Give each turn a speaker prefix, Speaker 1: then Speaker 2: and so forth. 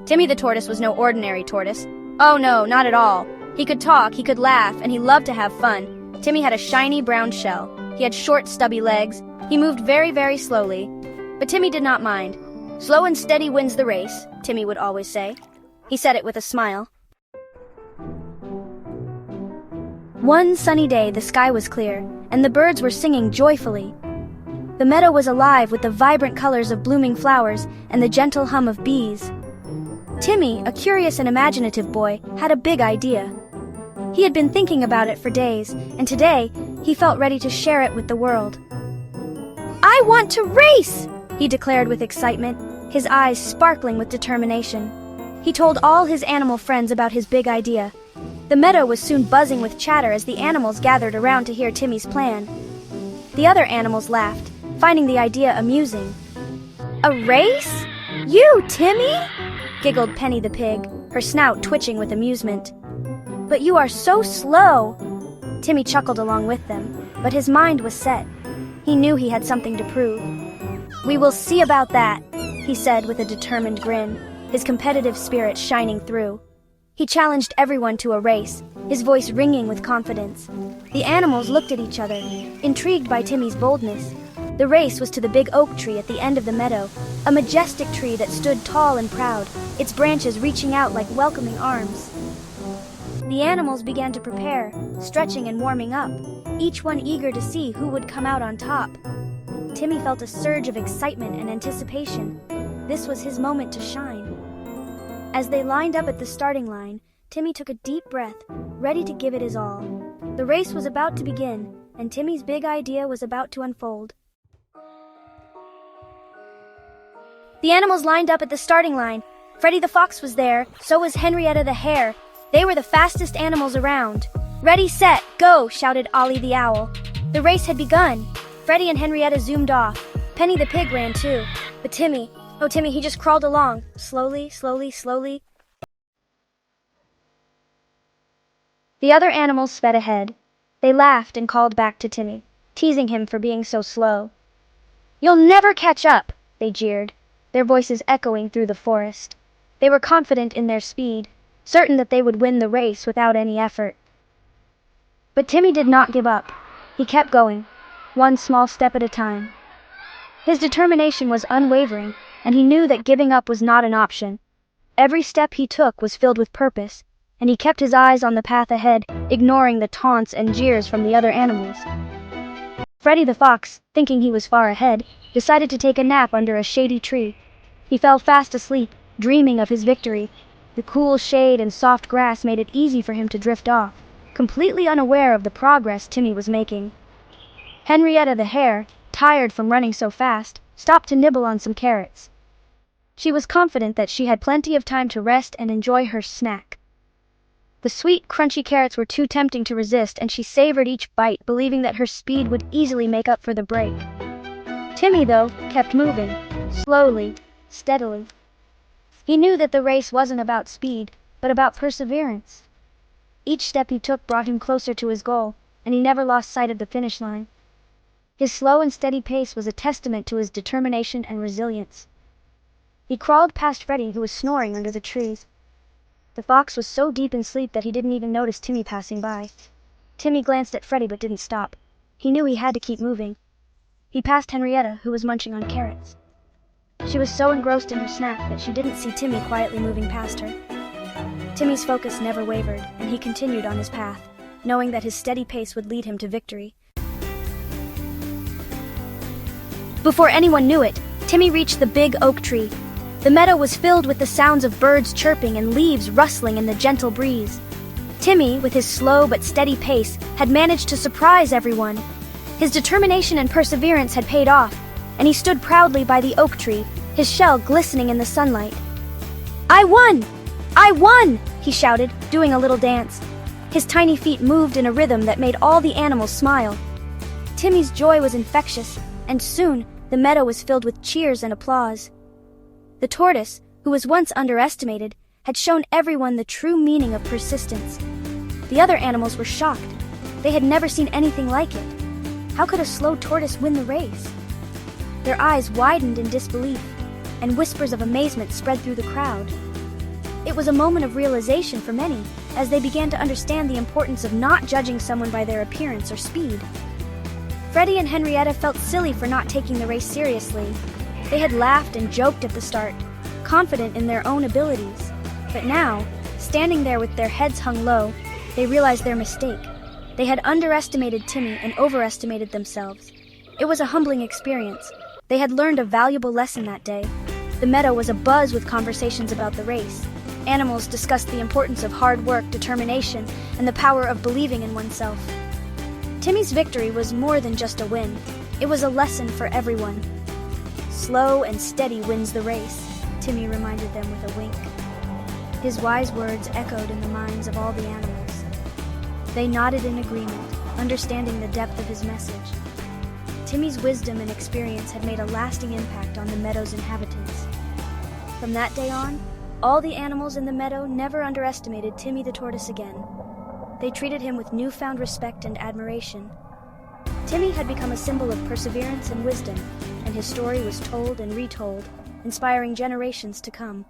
Speaker 1: Timmy the tortoise was no ordinary tortoise. Oh no, not at all. He could talk, he could laugh, and he loved to have fun. Timmy had a shiny brown shell. He had short, stubby legs. He moved very, very slowly. But Timmy did not mind. Slow and steady wins the race, Timmy would always say. He said it with a smile. One sunny day, the sky was clear, and the birds were singing joyfully. The meadow was alive with the vibrant colors of blooming flowers and the gentle hum of bees. Timmy, a curious and imaginative boy, had a big idea. He had been thinking about it for days, and today he felt ready to share it with the world. "I want to race!" he declared with excitement, his eyes sparkling with determination. He told all his animal friends about his big idea. The meadow was soon buzzing with chatter as the animals gathered around to hear Timmy's plan. The other animals laughed, finding the idea amusing. "A race? You, Timmy?" giggled Penny the pig, her snout twitching with amusement. "But you are so slow." Timmy chuckled along with them, but his mind was set. He knew he had something to prove. "We will see about that," he said with a determined grin, his competitive spirit shining through. He challenged everyone to a race, his voice ringing with confidence. The animals looked at each other, intrigued by Timmy's boldness. The race was to the big oak tree at the end of the meadow, a majestic tree that stood tall and proud, its branches reaching out like welcoming arms. The animals began to prepare, stretching and warming up, each one eager to see who would come out on top. Timmy felt a surge of excitement and anticipation. This was his moment to shine. As they lined up at the starting line, Timmy took a deep breath, ready to give it his all. The race was about to begin, and Timmy's big idea was about to unfold. The animals lined up at the starting line. Freddie the fox was there, so was Henrietta the hare. They were the fastest animals around. "Ready, set, go!" shouted Ollie the owl. The race had begun. Freddie and Henrietta zoomed off. Penny the pig ran too. But Timmy, he just crawled along, slowly, slowly, slowly. The other animals sped ahead. They laughed and called back to Timmy, teasing him for being so slow. "You'll never catch up," they jeered, their voices echoing through the forest. They were confident in their speed, certain that they would win the race without any effort. But Timmy did not give up. He kept going, one small step at a time. His determination was unwavering, and he knew that giving up was not an option. Every step he took was filled with purpose, and he kept his eyes on the path ahead, ignoring the taunts and jeers from the other animals. Freddie the fox, thinking he was far ahead, decided to take a nap under a shady tree. He fell fast asleep, dreaming of his victory. The cool shade and soft grass made it easy for him to drift off, completely unaware of the progress Timmy was making. Henrietta the hare, tired from running so fast, stopped to nibble on some carrots. She was confident that she had plenty of time to rest and enjoy her snack. The sweet, crunchy carrots were too tempting to resist, and she savored each bite, believing that her speed would easily make up for the break. Timmy, though, kept moving, slowly, steadily. He knew that the race wasn't about speed, but about perseverance. Each step he took brought him closer to his goal, and he never lost sight of the finish line. His slow and steady pace was a testament to his determination and resilience. He crawled past Freddie, who was snoring under the trees. The fox was so deep in sleep that he didn't even notice Timmy passing by. Timmy glanced at Freddie but didn't stop. He knew he had to keep moving. He passed Henrietta, who was munching on carrots. She was so engrossed in her snack that she didn't see Timmy quietly moving past her. Timmy's focus never wavered, and he continued on his path, knowing that his steady pace would lead him to victory. Before anyone knew it, Timmy reached the big oak tree. The meadow was filled with the sounds of birds chirping and leaves rustling in the gentle breeze. Timmy, with his slow but steady pace, had managed to surprise everyone. His determination and perseverance had paid off, and he stood proudly by the oak tree, his shell glistening in the sunlight. "I won! I won!" he shouted, doing a little dance. His tiny feet moved in a rhythm that made all the animals smile. Timmy's joy was infectious, and soon the meadow was filled with cheers and applause. The tortoise, who was once underestimated, had shown everyone the true meaning of persistence. The other animals were shocked. They had never seen anything like it. How could a slow tortoise win the race? Their eyes widened in disbelief, and whispers of amazement spread through the crowd. It was a moment of realization for many, as they began to understand the importance of not judging someone by their appearance or speed. Freddie and Henrietta felt silly for not taking the race seriously. They had laughed and joked at the start, confident in their own abilities. But now, standing there with their heads hung low, they realized their mistake. They had underestimated Timmy and overestimated themselves. It was a humbling experience. They had learned a valuable lesson that day. The meadow was abuzz with conversations about the race. Animals discussed the importance of hard work, determination, and the power of believing in oneself. Timmy's victory was more than just a win. It was a lesson for everyone. "Slow and steady wins the race," Timmy reminded them with a wink. His wise words echoed in the minds of all the animals. They nodded in agreement, understanding the depth of his message. Timmy's wisdom and experience had made a lasting impact on the meadow's inhabitants. From that day on, all the animals in the meadow never underestimated Timmy the Tortoise again. They treated him with newfound respect and admiration. Timmy had become a symbol of perseverance and wisdom, and his story was told and retold, inspiring generations to come.